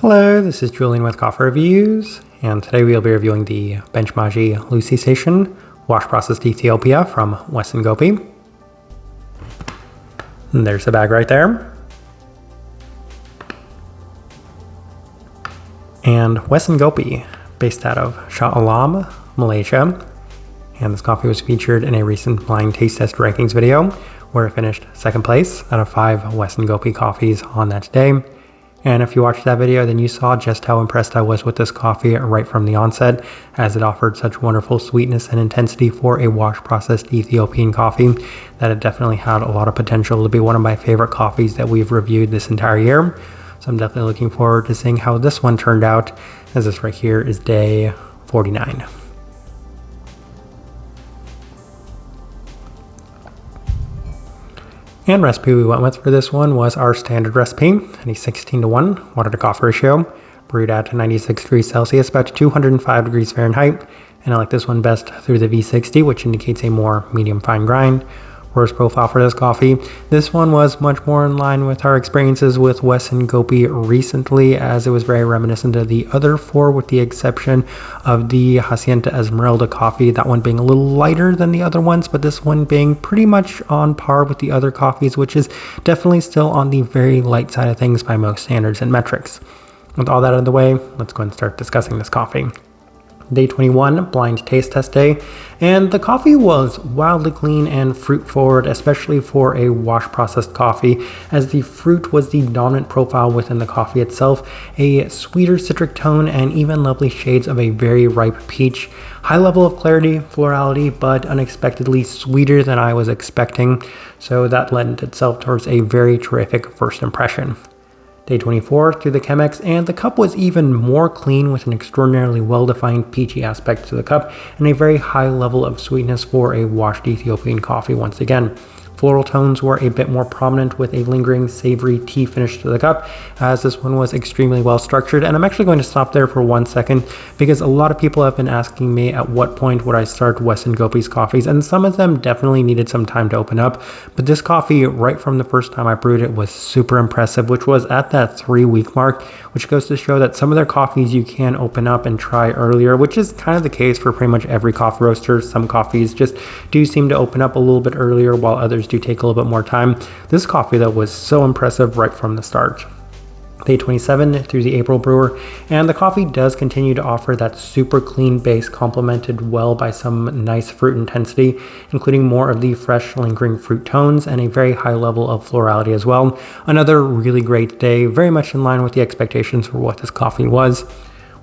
Hello, this is Julian with Coffee Reviews, and today we'll be reviewing the Bench Maji Lucy Station Wash Processed Ethiopia from Wes Ngopi. And there's the bag right there. And Wes Ngopi, based out of Shah, Malaysia. And this coffee was featured in a recent blind taste test rankings video where it finished second place out of 5 Wes Ngopi coffees on that day. And if you watched that video, then you saw just how impressed I was with this coffee right from the onset, as it offered such wonderful sweetness and intensity for a wash-processed Ethiopian coffee that it definitely had a lot of potential to be one of my favorite coffees that we've reviewed this entire year. So I'm definitely looking forward to seeing how this one turned out, as this right here is day 49. And recipe we went with for this one was our standard recipe at a 16:1 water to coffee ratio, brewed at 96 degrees Celsius, about 205 degrees Fahrenheit. And I like this one best through the V60, which indicates a more medium fine grind. Roast profile for this coffee. This one was much more in line with our experiences with Wes Ngopi recently, as it was very reminiscent of the other 4, with the exception of the Hacienda Esmeralda coffee, that one being a little lighter than the other ones, but this one being pretty much on par with the other coffees, which is definitely still on the very light side of things by most standards and metrics. With all that out of the way, let's go and start discussing this coffee. Day 21, blind taste test day, and the coffee was wildly clean and fruit forward, especially for a wash processed coffee, as the fruit was the dominant profile within the coffee itself, a sweeter citric tone and even lovely shades of a very ripe peach, high level of clarity, florality, but unexpectedly sweeter than I was expecting, so that lent itself towards a very terrific first impression. Day 24 through the Chemex, and the cup was even more clean with an extraordinarily well-defined peachy aspect to the cup and a very high level of sweetness for a washed Ethiopian coffee once again. Floral tones were a bit more prominent with a lingering savory tea finish to the cup, as this one was extremely well structured. And I'm actually going to stop there for 1 second, because a lot of people have been asking me at what point would I start Wes Ngopi's coffees, and some of them definitely needed some time to open up. But this coffee, right from the first time I brewed it, was super impressive, which was at that 3-week mark, which goes to show that some of their coffees you can open up and try earlier, which is kind of the case for pretty much every coffee roaster. Some coffees just do seem to open up a little bit earlier, while others do take a little bit more time. This coffee, though, was so impressive right from the start. Day 27 through the April brewer, and the coffee does continue to offer that super clean base, complemented well by some nice fruit intensity, including more of the fresh lingering fruit tones and a very high level of florality as well. Another really great day, very much in line with the expectations for what this coffee was.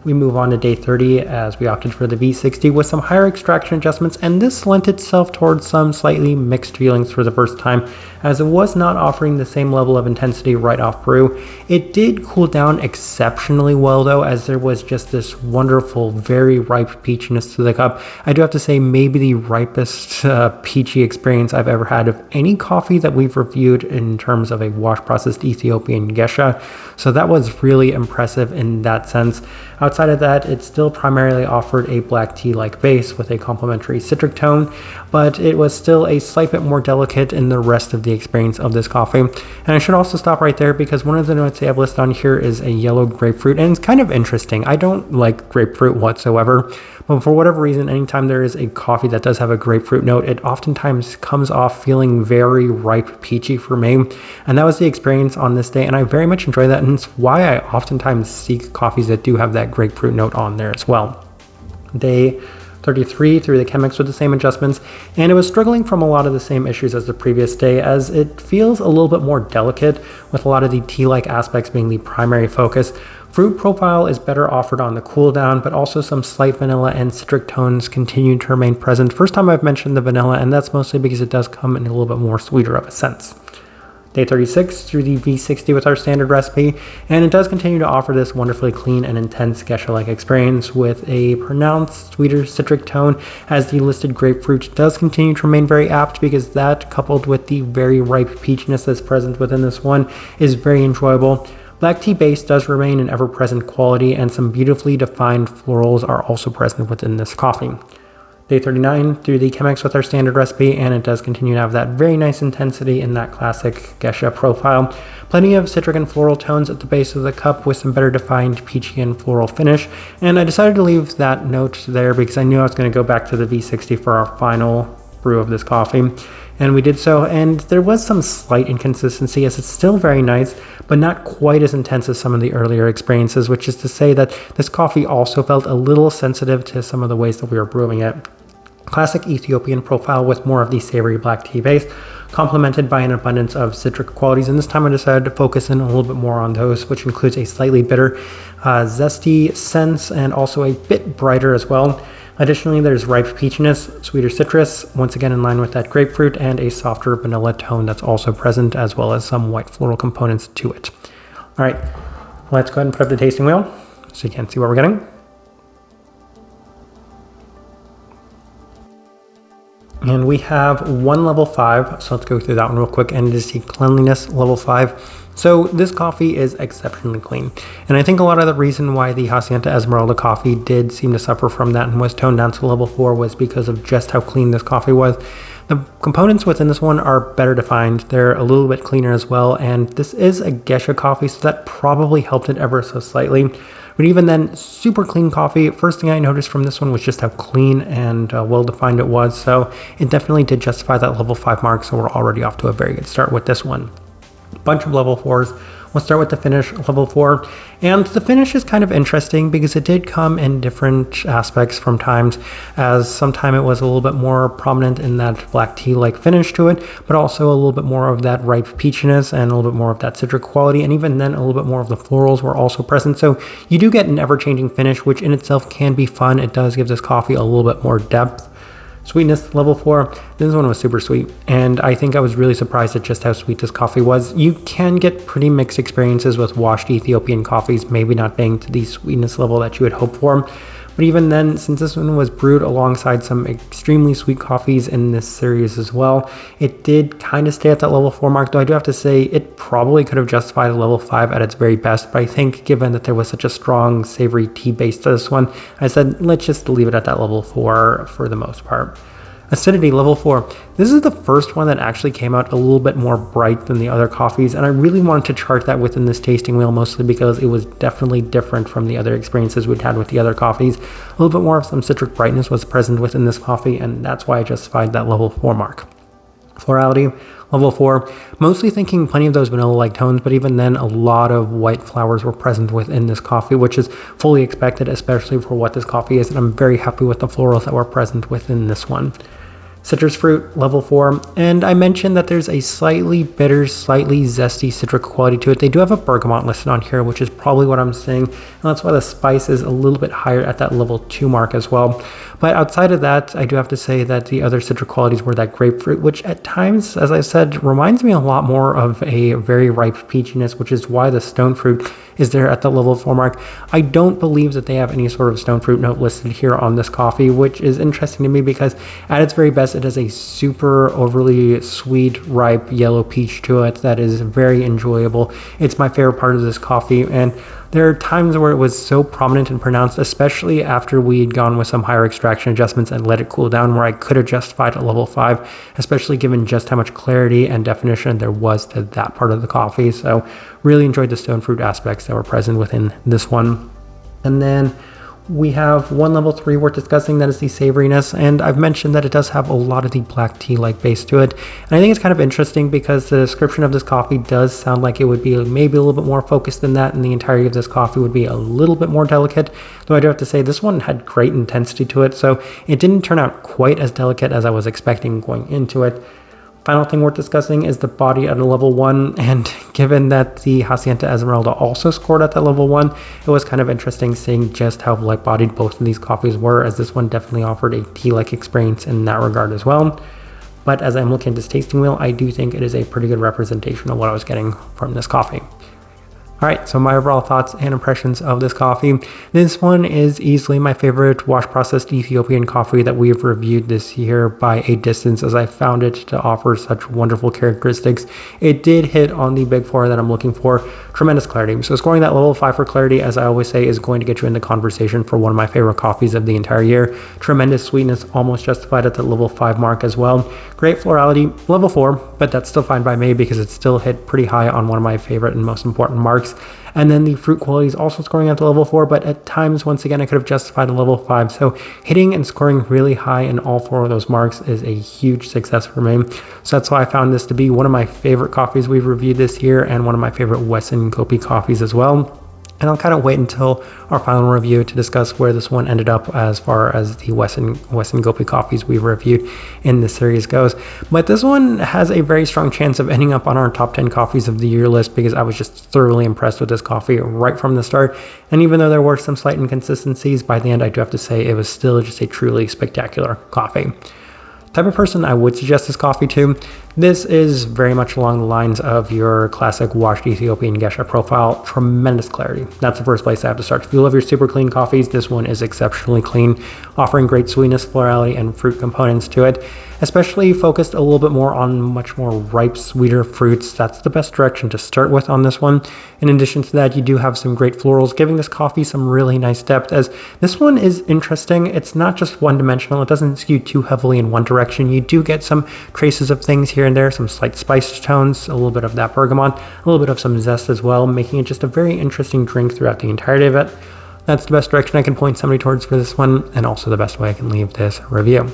We move on to day 30, as we opted for the V60 with some higher extraction adjustments, and this lent itself towards some slightly mixed feelings for the first time, as it was not offering the same level of intensity right off brew. It did cool down exceptionally well, though, as there was just this wonderful, very ripe peachiness to the cup. I do have to say, maybe the ripest peachy experience I've ever had of any coffee that we've reviewed in terms of a wash-processed Ethiopian geisha. So that was really impressive in that sense. Outside of that, it still primarily offered a black tea-like base with a complementary citric tone, but it was still a slight bit more delicate in the rest of the experience of this coffee. And I should also stop right there, because one of the notes I have listed on here is a yellow grapefruit, and it's kind of interesting. I don't like grapefruit whatsoever, but for whatever reason, anytime there is a coffee that does have a grapefruit note, it oftentimes comes off feeling very ripe peachy for me, and that was the experience on this day, and I very much enjoy that, and it's why I oftentimes seek coffees that do have that grapefruit note on there as well. Day 33 through the Chemex with the same adjustments, and it was struggling from a lot of the same issues as the previous day, as it feels a little bit more delicate, with a lot of the tea-like aspects being the primary focus. Fruit profile is better offered on the cool down, but also some slight vanilla and citric tones continue to remain present. First time I've mentioned the vanilla, and that's mostly because it does come in a little bit more sweeter of a sense. Day 36 through the V60 with our standard recipe, and it does continue to offer this wonderfully clean and intense geisha-like experience with a pronounced sweeter citric tone, as the listed grapefruit does continue to remain very apt, because that, coupled with the very ripe peachiness that's present within this one, is very enjoyable. Black tea base does remain an ever-present quality, and some beautifully defined florals are also present within this coffee. Day 39 through the Chemex with our standard recipe, and it does continue to have that very nice intensity in that classic geisha profile. Plenty of citric and floral tones at the base of the cup with some better defined peachy and floral finish. And I decided to leave that note there because I knew I was going to go back to the V60 for our final brew of this coffee. And we did so, and there was some slight inconsistency as it's still very nice, but not quite as intense as some of the earlier experiences, which is to say that this coffee also felt a little sensitive to some of the ways that we were brewing it. Classic Ethiopian profile with more of the savory black tea base, complemented by an abundance of citric qualities. And this time I decided to focus in a little bit more on those, which includes a slightly bitter, zesty sense, and also a bit brighter as well. Additionally, there's ripe peachiness, sweeter citrus, once again in line with that grapefruit, and a softer vanilla tone that's also present, as well as some white floral components to it. All right, let's go ahead and put up the tasting wheel so you can see what we're getting. And we have one level 5, so let's go through that one real quick, and it is the cleanliness level 5. So this coffee is exceptionally clean, and I think a lot of the reason why the Hacienda Esmeralda coffee did seem to suffer from that and was toned down to level 4 was because of just how clean this coffee was. The components within this one are better defined, they're a little bit cleaner as well, and this is a geisha coffee, so that probably helped it ever so slightly. But even then, super clean coffee. First thing I noticed from this one was just how clean and well-defined it was. So it definitely did justify that level 5 mark. So we're already off to a very good start with this one. Bunch of level 4s. We'll start with the finish, level 4. And the finish is kind of interesting because it did come in different aspects from times, as sometime it was a little bit more prominent in that black tea-like finish to it, but also a little bit more of that ripe peachiness and a little bit more of that citric quality, and even then a little bit more of the florals were also present. So you do get an ever-changing finish, which in itself can be fun. It does give this coffee a little bit more depth. Sweetness, level 4. This one was super sweet, and I think I was really surprised at just how sweet this coffee was. You can get pretty mixed experiences with washed Ethiopian coffees, maybe not being to the sweetness level that you would hope for. But even then, since this one was brewed alongside some extremely sweet coffees in this series as well, it did kind of stay at that level 4 mark, though I do have to say it probably could have justified a level 5 at its very best. But I think given that there was such a strong savory tea base to this one, I said, let's just leave it at that level 4 for the most part. Acidity, level 4. This is the first one that actually came out a little bit more bright than the other coffees, and I really wanted to chart that within this tasting wheel, mostly because it was definitely different from the other experiences we'd had with the other coffees. A little bit more of some citric brightness was present within this coffee, and that's why I justified that level 4 mark. Florality, level 4, mostly thinking plenty of those vanilla-like tones, but even then a lot of white flowers were present within this coffee, which is fully expected, especially for what this coffee is, and I'm very happy with the florals that were present within this one. Citrus fruit, level 4, and I mentioned that there's a slightly bitter, slightly zesty citric quality to it. They do have a bergamot listed on here, which is probably what I'm seeing, and that's why the spice is a little bit higher at that level 2 mark as well. But outside of that, I do have to say that the other citric qualities were that grapefruit, which at times, as I said, reminds me a lot more of a very ripe peachiness, which is why the stone fruit is there at the level 4 mark. I don't believe that they have any sort of stone fruit note listed here on this coffee, which is interesting to me because at its very best, it has a super overly sweet, ripe yellow peach to it that is very enjoyable. It's my favorite part of this coffee, and there are times where it was so prominent and pronounced, especially after we'd gone with some higher extraction adjustments and let it cool down, where I could have justified at level 5, especially given just how much clarity and definition there was to that part of the coffee. So really enjoyed the stone fruit aspects that were present within this one. And then we have one level 3 worth discussing, that is the savoriness, and I've mentioned that it does have a lot of the black tea like base to it, and I think it's kind of interesting because the description of this coffee does sound like it would be maybe a little bit more focused than that, and the entirety of this coffee would be a little bit more delicate, though I do have to say this one had great intensity to it, so it didn't turn out quite as delicate as I was expecting going into it. Final thing worth discussing is the body at a level 1, and given that the Hacienda Esmeralda also scored at that level 1, it was kind of interesting seeing just how light-bodied both of these coffees were, as this one definitely offered a tea-like experience in that regard as well. But as I'm looking at this tasting wheel, I do think it is a pretty good representation of what I was getting from this coffee. Alright, so my overall thoughts and impressions of this coffee. This one is easily my favorite wash processed Ethiopian coffee that we've reviewed this year by a distance, as I found it to offer such wonderful characteristics. It did hit on the big four that I'm looking for. Tremendous clarity. So scoring that level 5 for clarity, as I always say, is going to get you in the conversation for one of my favorite coffees of the entire year. Tremendous sweetness, almost justified at the level 5 mark as well. Great florality, level 4, but that's still fine by me because it still hit pretty high on one of my favorite and most important marks. And then the fruit quality is also scoring at the level 4, but at times, once again, I could have justified a level 5. So hitting and scoring really high in all 4 of those marks is a huge success for me. So that's why I found this to be one of my favorite coffees we've reviewed this year and one of my favorite Wes Ngopi coffees as well. And I'll kind of wait until our final review to discuss where this one ended up as far as the Wes Ngopi coffees we've reviewed in this series goes. But this one has a very strong chance of ending up on our top 10 coffees of the year list because I was just thoroughly impressed with this coffee right from the start. And even though there were some slight inconsistencies, by the end I do have to say it was still just a truly spectacular coffee. Type of person I would suggest this coffee to. This is very much along the lines of your classic washed Ethiopian Gesha profile. Tremendous clarity. That's the first place I have to start. If you love your super clean coffees, this one is exceptionally clean, offering great sweetness, florality, and fruit components to it. Especially focused a little bit more on much more ripe, sweeter fruits. That's the best direction to start with on this one. In addition to that, you do have some great florals, giving this coffee some really nice depth, as this one is interesting. It's not just one-dimensional. It doesn't skew too heavily in one direction. You do get some traces of things here and there, some slight spice tones, a little bit of that bergamot, a little bit of some zest as well, making it just a very interesting drink throughout the entirety of it. That's the best direction I can point somebody towards for this one, and also the best way I can leave this review.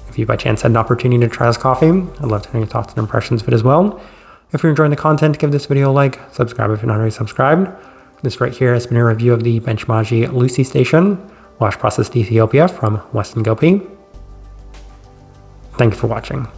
If you by chance had an opportunity to try this coffee, I'd love to know your thoughts and impressions of it as well. If you're enjoying the content, give this video a like, subscribe if you're not already subscribed. This right here has been a review of the Bench Maji Lucy Station, wash processed Ethiopia from Wes Ngopi. Thank you for watching.